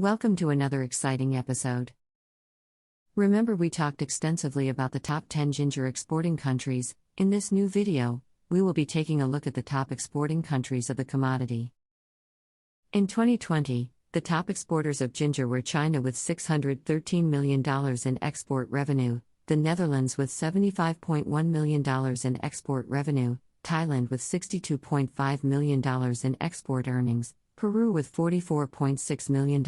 Welcome to another exciting episode. Remember, we talked extensively about the top 10 ginger exporting countries. In this new video, we will be taking a look at the top exporting countries of the commodity. In 2020, the top exporters of ginger were China with $613 million in export revenue, the Netherlands with $75.1 million in export revenue, Thailand with $62.5 million in export earnings, Peru with $44.6 million,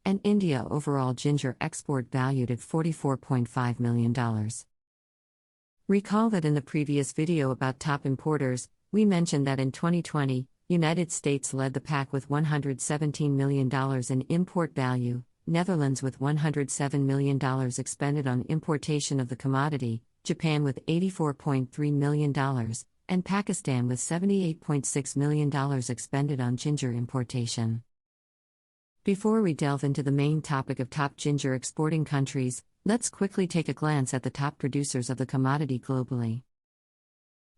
and India overall ginger export valued at $44.5 million. Recall that in the previous video about top importers, we mentioned that in 2020, United States led the pack with $117 million in import value, Netherlands with $107 million expended on importation of the commodity, Japan with $84.3 million, and Pakistan with $78.6 million expended on ginger importation. Before we delve into the main topic of top ginger exporting countries, let's quickly take a glance at the top producers of the commodity globally.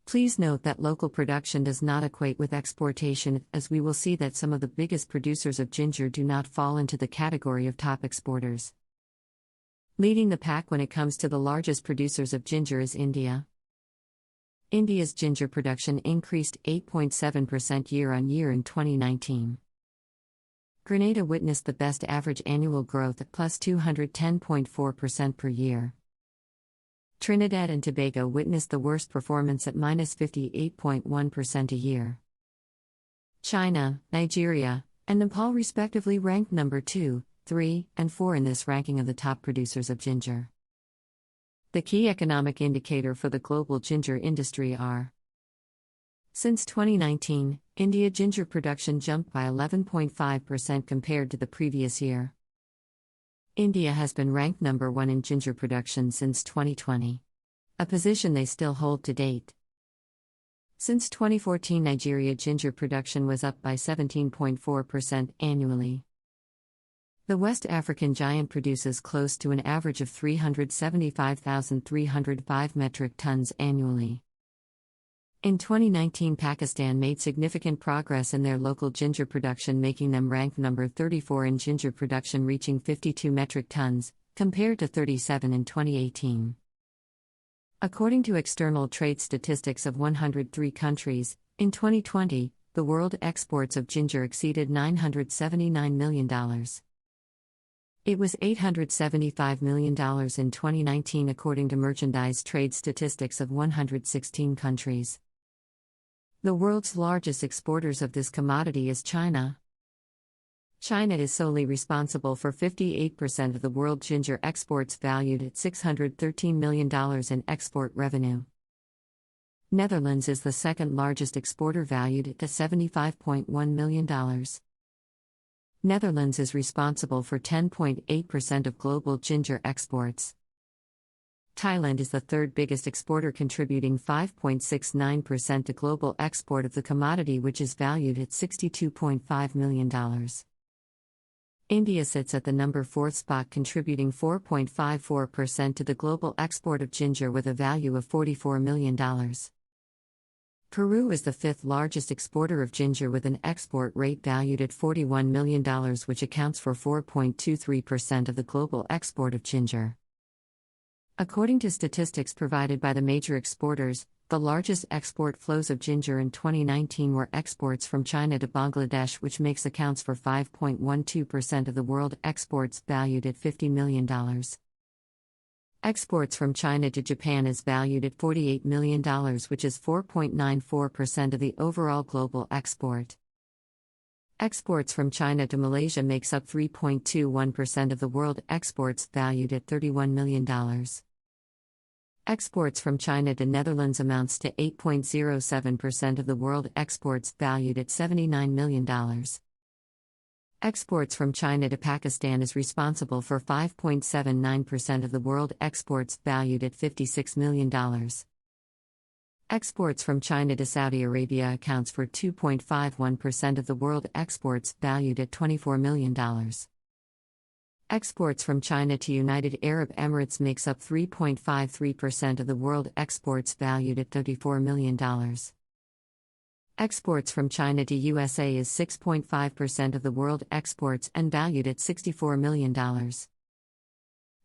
Please note that local production does not equate with exportation, as we will see that some of the biggest producers of ginger do not fall into the category of top exporters. Leading the pack when it comes to the largest producers of ginger is India. India's ginger production increased 8.7% year-on-year in 2019. Grenada witnessed the best average annual growth at plus 210.4% per year. Trinidad and Tobago witnessed the worst performance at minus 58.1% a year. China, Nigeria, and Nepal respectively ranked number 2, 3, and 4 in this ranking of the top producers of ginger. The key economic indicator for the global ginger industry are: since 2019, India ginger production jumped by 11.5% compared to the previous year. India has been ranked number 1 in ginger production since 2020, a position they still hold to date. Since 2014, Nigeria ginger production was up by 17.4% annually. The West African giant produces close to an average of 375,305 metric tons annually. In 2019, Pakistan made significant progress in their local ginger production, making them rank number 34 in ginger production, reaching 52 metric tons, compared to 37 in 2018. According to external trade statistics of 103 countries, in 2020, the world exports of ginger exceeded $979 million. It was $875 million in 2019 according to merchandise trade statistics of 116 countries. The world's largest exporters of this commodity is China. China is solely responsible for 58% of the world ginger exports, valued at $613 million in export revenue. Netherlands is the second largest exporter, valued at $75.1 million. Netherlands is responsible for 10.8% of global ginger exports. Thailand is the third biggest exporter, contributing 5.69% to global export of the commodity, which is valued at $62.5 million. India sits at the number 4th spot, contributing 4.54% to the global export of ginger with a value of $44 million. Peru is the 5th largest exporter of ginger with an export rate valued at $41 million, which accounts for 4.23% of the global export of ginger. According to statistics provided by the major exporters, the largest export flows of ginger in 2019 were exports from China to Bangladesh, which accounts for 5.12% of the world exports, valued at $50 million. Exports from China to Japan is valued at $48 million, which is 4.94% of the overall global export. Exports from China to Malaysia makes up 3.21% of the world exports, valued at $31 million. Exports from China to Netherlands amounts to 8.07% of the world exports, valued at $79 million. Exports from China to Pakistan is responsible for 5.79% of the world exports, valued at $56 million. Exports from China to Saudi Arabia accounts for 2.51% of the world exports, valued at $24 million. Exports from China to United Arab Emirates makes up 3.53% of the world exports, valued at $34 million. Exports from China to USA is 6.5% of the world exports and valued at $64 million.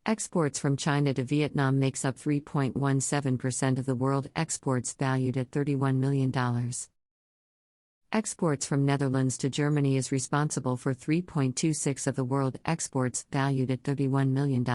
Exports from China to Vietnam makes up 3.17% of the world exports valued at $31 million. Exports from Netherlands to Germany is responsible for 3.26% of the world exports valued at $31 million.